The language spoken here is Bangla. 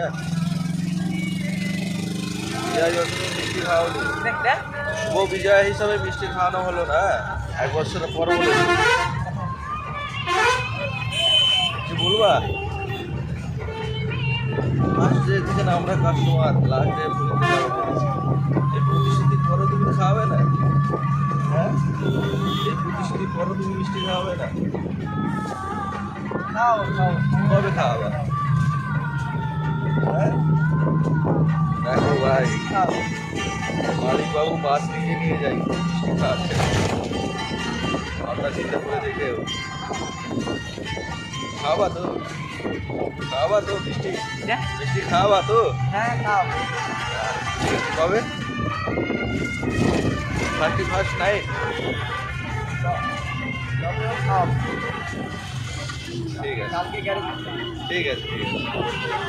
হ্যাঁ বিজয় যতদিন মিষ্টি খাওয়ানো শুভ বিজয় হিসাবে মিষ্টি খাওয়ানো হলো না, 1 বছরের পর বলে কিছু বলবা? লাস্টে থেকে না আমরা কাস্টমার লাস্টে এই প্রতিশ্রুতির পরও তুমি খাওয়াবে না? হ্যাঁ এই প্রতিশ্রুতির পরও তুমি মিষ্টি খাওয়াবে না? কবে খাওয়াবা? হ্যাঁ দেখো ভাই মালিকবাবু মাছ নিজে নিয়ে যাই মিষ্টি খাওয়াচ্ছে, আমরা চিন্তা করে দেখেও খাওয়াবা তো? খাওয়াবা তো মিষ্টি? মিষ্টি খাওয়াবা তো? হ্যাঁ খাও। কবে? 31st night? খাও ঠিক আছে কালকে গ্যারেজ ঠিক আছে ঠিক আছে।